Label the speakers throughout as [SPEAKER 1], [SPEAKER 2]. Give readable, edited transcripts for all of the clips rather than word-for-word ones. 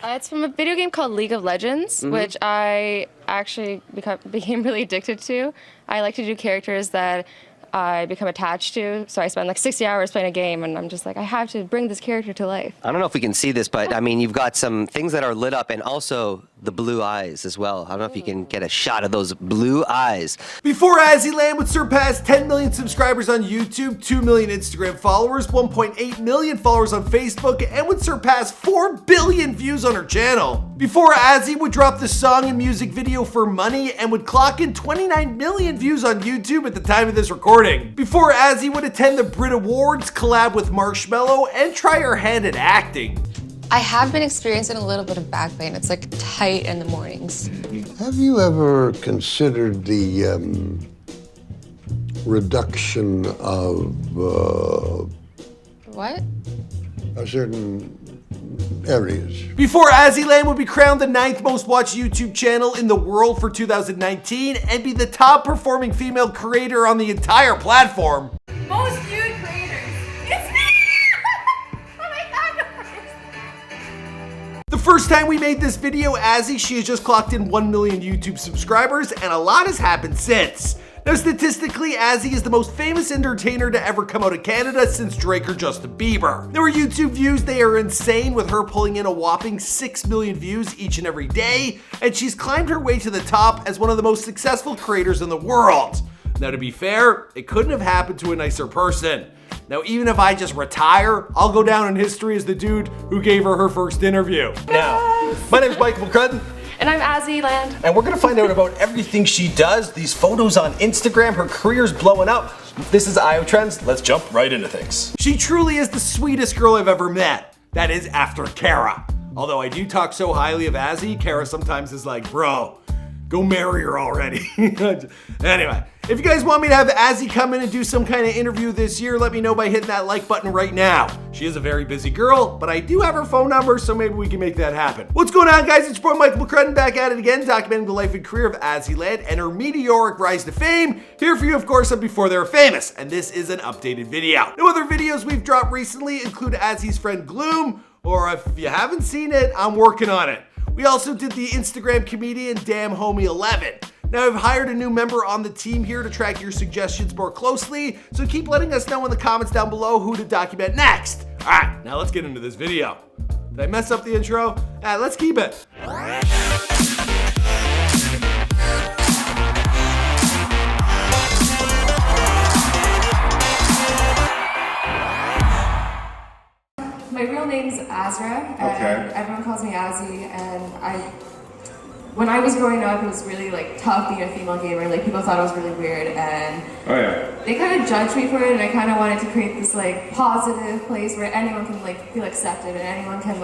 [SPEAKER 1] It's from a video game called League of Legends, which I actually became really addicted to. I like to do characters that I become attached to, so I spend like 60 hours playing a game, and I'm just like, I have to bring this character to life.
[SPEAKER 2] I don't know if we can see this, but I mean, you've got some things that are lit up, and also the blue eyes as well. I don't know if you can get a shot of those blue eyes.
[SPEAKER 3] Before Azzyland would surpass 10 million subscribers on YouTube, 2 million Instagram followers, 1.8 million followers on Facebook, and would surpass 4 billion views on her channel. Before Azzy would drop the song and music video For Money and would clock in 29 million views on YouTube at the time of this recording. Before Azzy would attend the Brit Awards, collab with Marshmello, and try her hand at acting.
[SPEAKER 1] I have been experiencing a little bit of back pain. It's like tight in the mornings.
[SPEAKER 4] Have you ever considered the reduction of
[SPEAKER 1] What?
[SPEAKER 4] certain areas?
[SPEAKER 3] Before Azzyland would be crowned the 9th most watched YouTube channel in the world for 2019 and be the top performing female creator on the entire platform.
[SPEAKER 1] Most viewed creators. It's me! Oh my god!
[SPEAKER 3] The first time we made this video, Azzy, she has just clocked in 1 million YouTube subscribers, and a lot has happened since. Now, statistically, Azzy is the most famous entertainer to ever come out of Canada since Drake or Justin Bieber. Now, her YouTube views, they are insane, with her pulling in a whopping 6 million views each and every day, and she's climbed her way to the top as one of the most successful creators in the world. Now, to be fair, it couldn't have happened to a nicer person. Now, even if I just retire, I'll go down in history as the dude who gave her her first interview.
[SPEAKER 5] Now, my name's Michael McCrudden.
[SPEAKER 1] And I'm Azzyland.
[SPEAKER 5] And we're gonna find out about everything she does, these photos on Instagram, her career's blowing up. This is IO Trends, let's jump right into things.
[SPEAKER 3] She truly is the sweetest girl I've ever met. That is after Kara. Although I do talk so highly of Azzy, Kara sometimes is like, bro, go marry her already. Anyway, if you guys want me to have Azzy come in and do some kind of interview this year, let me know by hitting that like button right now. She is a very busy girl, but I do have her phone number, so maybe we can make that happen. What's going on, guys? It's your boy Michael McCrudden back at it again, documenting the life and career of Azzyland and her meteoric rise to fame. Here for you, of course, on Before They Were Famous, and this is an updated video. No other videos we've dropped recently include Azzy's friend Gloom, or if you haven't seen it, I'm working on it. We also did the Instagram comedian Damn Homie 11. Now, I've hired a new member on the team here to track your suggestions more closely, so keep letting us know in the comments down below who to document next. All right, now let's get into this video. Did I mess up the intro? Let's keep it.
[SPEAKER 1] My real name's Azra, and everyone calls me Azzy, and when I was growing up, it was really like tough being a female gamer. Like, people thought it was really weird, and they kind of judged me for it. And I kind of wanted to create this like positive place where anyone can like feel accepted, and anyone can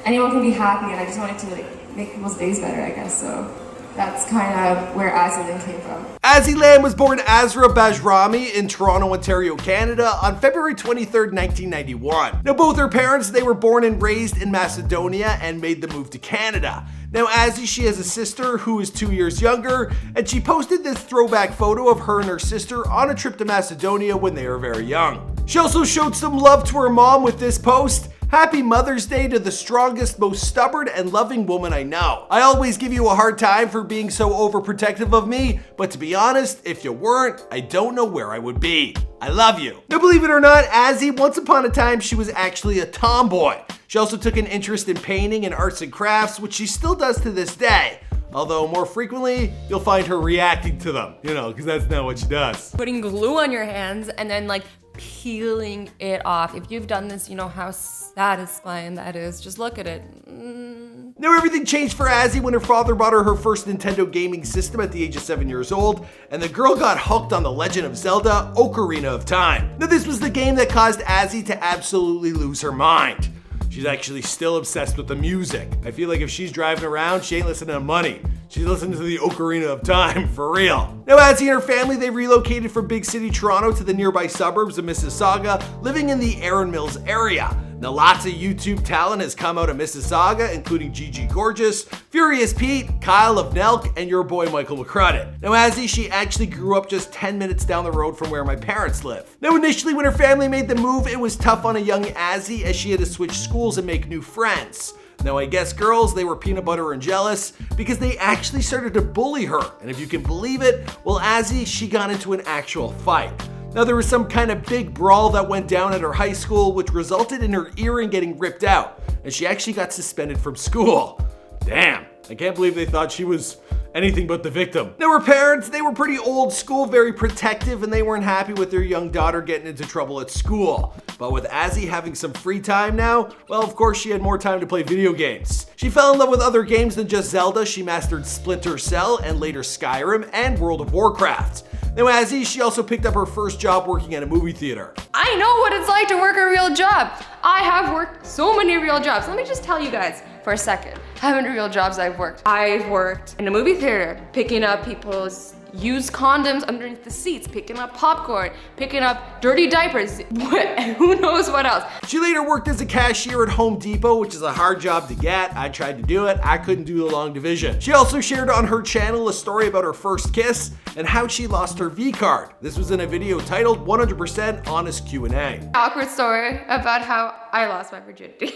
[SPEAKER 1] anyone can be happy. And I just wanted to like make people's days better, I guess. So that's kind of where Azzyland came from.
[SPEAKER 3] Azzyland was born Azra Bajrami in Toronto, Ontario, Canada on February 23rd, 1991. Now, both her parents, they were born and raised in Macedonia and made the move to Canada. Now, Azzy, she has a sister who is 2 years younger, and she posted this throwback photo of her and her sister on a trip to Macedonia when they were very young. She also showed some love to her mom with this post. Happy Mother's Day to the strongest, most stubborn, and loving woman I know. I always give you a hard time for being so overprotective of me, but to be honest, if you weren't, I don't know where I would be. I love you. Now, believe it or not, Azzy, once upon a time, she was actually a tomboy. She also took an interest in painting and arts and crafts, which she still does to this day. Although more frequently, you'll find her reacting to them, because that's not what she does.
[SPEAKER 1] Putting glue on your hands and then like peeling it off. If you've done this, you know how satisfying that is. Just look at it.
[SPEAKER 3] Now, everything changed for Azzy when her father bought her first Nintendo gaming system at the age of 7 years old, and the girl got hooked on The Legend of Zelda: Ocarina of Time. Now, this was the game that caused Azzy to absolutely lose her mind. She's actually still obsessed with the music. I feel like if she's driving around, she ain't listening to Money. She's listening to the Ocarina of Time, for real. Now, Azzy and her family, they relocated from big city Toronto to the nearby suburbs of Mississauga, living in the Erin Mills area. Now lots of YouTube talent has come out of Mississauga, including Gigi Gorgeous, Furious Pete, Kyle of Nelk, and your boy Michael McCrudden. Now Azzy, she actually grew up just 10 minutes down the road from where my parents live. Now initially when her family made the move, it was tough on a young Azzy as she had to switch schools and make new friends. Now I guess girls, they were peanut butter and jealous because they actually started to bully her. And if you can believe it, well Azzy, she got into an actual fight. Now there was some kind of big brawl that went down at her high school which resulted in her earring getting ripped out. And she actually got suspended from school. Damn, I can't believe they thought she was anything but the victim. Now her parents, they were pretty old school, very protective, and they weren't happy with their young daughter getting into trouble at school. But with Azzy having some free time now, well of course she had more time to play video games. She fell in love with other games than just Zelda. She mastered Splinter Cell and later Skyrim and World of Warcraft. Now Azzy, she also picked up her first job working at a movie theater.
[SPEAKER 1] I know what it's like to work a real job. I have worked so many real jobs. Let me just tell you guys for a second how many real jobs I've worked. I've worked in a movie theater, picking up people's used condoms underneath the seats, picking up popcorn, picking up dirty diapers, who knows what else.
[SPEAKER 3] She later worked as a cashier at Home Depot, which is a hard job to get. I tried to do it, I couldn't do the long division. She also shared on her channel a story about her first kiss and how she lost her V-card. This was in a video titled 100% Honest Q&A.
[SPEAKER 1] Awkward story about how I lost my virginity.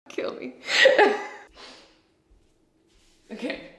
[SPEAKER 1] Kill me. Okay.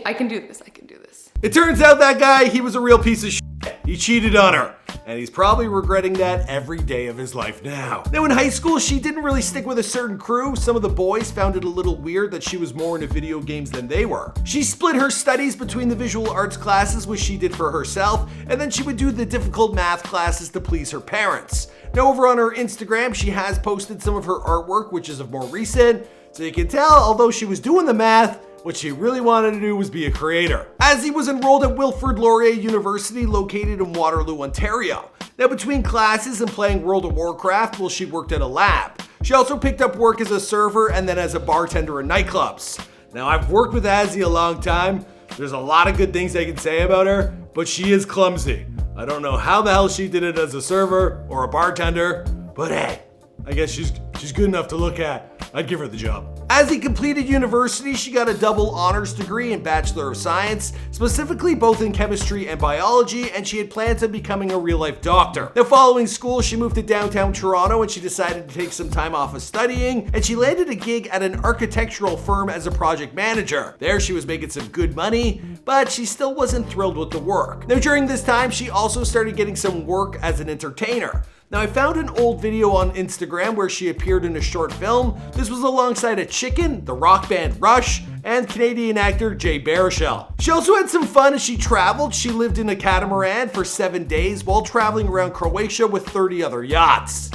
[SPEAKER 1] I can do this, I can do this.
[SPEAKER 3] It turns out that guy, he was a real piece of shit. He cheated on her, and he's probably regretting that every day of his life now. Now in high school, she didn't really stick with a certain crew. Some of the boys found it a little weird that she was more into video games than they were. She split her studies between the visual arts classes, which she did for herself, and then she would do the difficult math classes to please her parents. Now over on her Instagram, she has posted some of her artwork, which is of more recent, so you can tell, although she was doing the math, what she really wanted to do was be a creator. Azzy was enrolled at Wilfrid Laurier University, located in Waterloo, Ontario. Now between classes and playing World of Warcraft, well, she worked at a lab. She also picked up work as a server and then as a bartender in nightclubs. Now I've worked with Azzy a long time. There's a lot of good things I can say about her, but she is clumsy. I don't know how the hell she did it as a server or a bartender, but hey, I guess she's good enough to look at. I'd give her the job. Azzy completed university, she got a double honors degree in Bachelor of Science, specifically both in chemistry and biology, and she had plans on becoming a real-life doctor. Now following school, she moved to downtown Toronto and she decided to take some time off of studying, and she landed a gig at an architectural firm as a project manager. There she was making some good money, but she still wasn't thrilled with the work. Now during this time, she also started getting some work as an entertainer. Now I found an old video on Instagram where she appeared in a short film. This was alongside a chicken, the rock band Rush, and Canadian actor Jay Baruchel. She also had some fun as she traveled. She lived in a catamaran for 7 days while traveling around Croatia with 30 other yachts.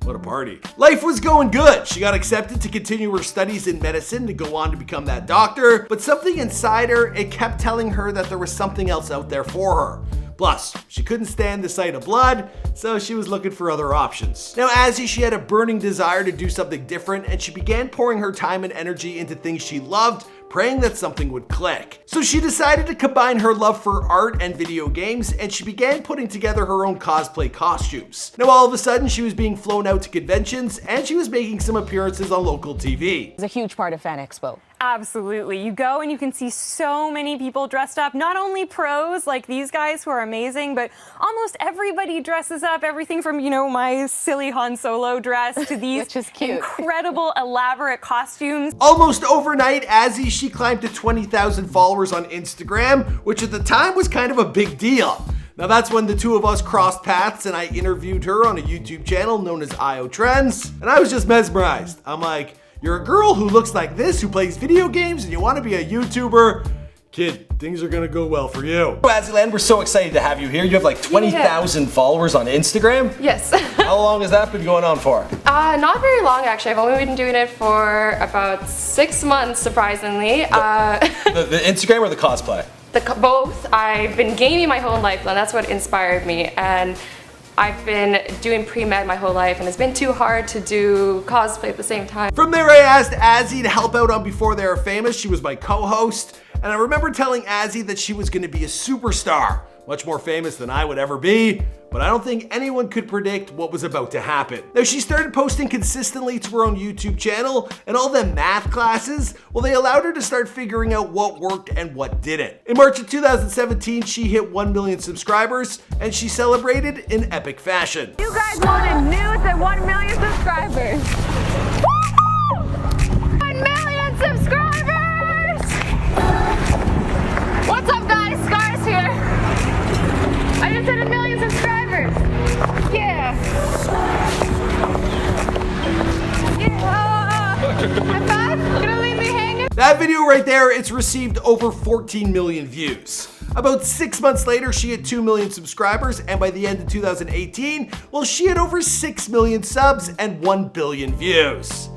[SPEAKER 3] What a party. Life was going good. She got accepted to continue her studies in medicine to go on to become that doctor, but something inside her, it kept telling her that there was something else out there for her. Plus, she couldn't stand the sight of blood, so she was looking for other options. Now, Azzy, she had a burning desire to do something different, and she began pouring her time and energy into things she loved, praying that something would click. So she decided to combine her love for art and video games, and she began putting together her own cosplay costumes. Now all of a sudden, she was being flown out to conventions, and she was making some appearances on local TV.
[SPEAKER 6] It's a huge part of Fan Expo.
[SPEAKER 7] Absolutely. You go and you can see so many people dressed up, not only pros like these guys who are amazing, but almost everybody dresses up, everything from, you know, my silly Han Solo dress to these
[SPEAKER 6] Which is cute.
[SPEAKER 7] incredible, elaborate costumes.
[SPEAKER 3] Almost overnight, Azzy, she climbed to 20,000 followers on Instagram, which at the time was kind of a big deal. Now that's when the two of us crossed paths and I interviewed her on a YouTube channel known as IO Trends, and I was just mesmerized. I'm like, you're a girl who looks like this, who plays video games, and you want to be a YouTuber? Kid, things are gonna go well for you.
[SPEAKER 5] Azzyland, we're so excited to have you here. You have like 20,000 followers on Instagram.
[SPEAKER 1] Yes.
[SPEAKER 5] How long has that been going on for?
[SPEAKER 1] Not very long actually. I've only been doing it for about 6 months, surprisingly.
[SPEAKER 5] The Instagram or the cosplay?
[SPEAKER 1] Both. I've been gaming my whole life, and that's what inspired me. And I've been doing pre-med my whole life, and it's been too hard to do cosplay at the same time.
[SPEAKER 3] From there, I asked Azzy to help out on Before They Were Famous. She was my co-host, and I remember telling Azzy that she was gonna be a superstar. much more famous than I would ever be, but I don't think anyone could predict what was about to happen. Now, she started posting consistently to her own YouTube channel, and all the math classes, well, they allowed her to start figuring out what worked and what didn't. In March of 2017, she hit 1 million subscribers, and she celebrated in epic fashion.
[SPEAKER 6] You guys wanted news at 1 million subscribers. Woo! 1 million subscribers! What's up, guys? Scars here. I just hit 1 million subscribers. Yeah. High five? Gonna leave me hanging?
[SPEAKER 3] That video right there, it's received over 14 million views. About 6 months later, she hit 2 million subscribers, and by the end of 2018, well, she had over 6 million subs and 1 billion views.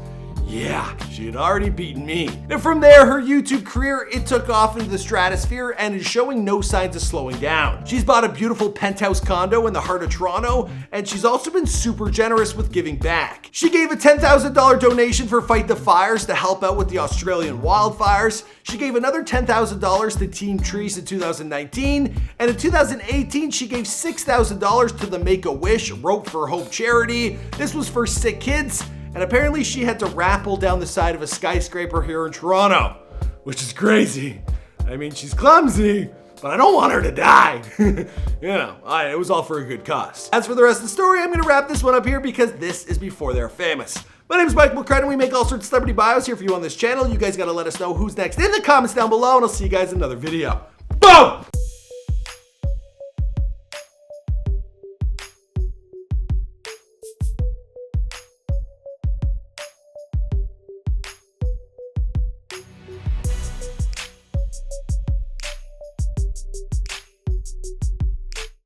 [SPEAKER 3] Yeah, she had already beaten me. And from there, her YouTube career, it took off into the stratosphere and is showing no signs of slowing down. She's bought a beautiful penthouse condo in the heart of Toronto, and she's also been super generous with giving back. She gave a $10,000 donation for Fight the Fires to help out with the Australian wildfires. She gave another $10,000 to Team Trees in 2019, and in 2018, she gave $6,000 to the Make-A-Wish Rope for Hope charity. This was for sick kids. And apparently she had to rappel down the side of a skyscraper here in Toronto, which is crazy. I mean, she's clumsy, but I don't want her to die. You know, it was all for a good cause. As for the rest of the story, I'm gonna wrap this one up here because this is Before They're Famous. My name is Mike McCrudden. We make all sorts of celebrity bios here for you on this channel. You guys gotta let us know who's next in the comments down below, and I'll see you guys in another video. Boom!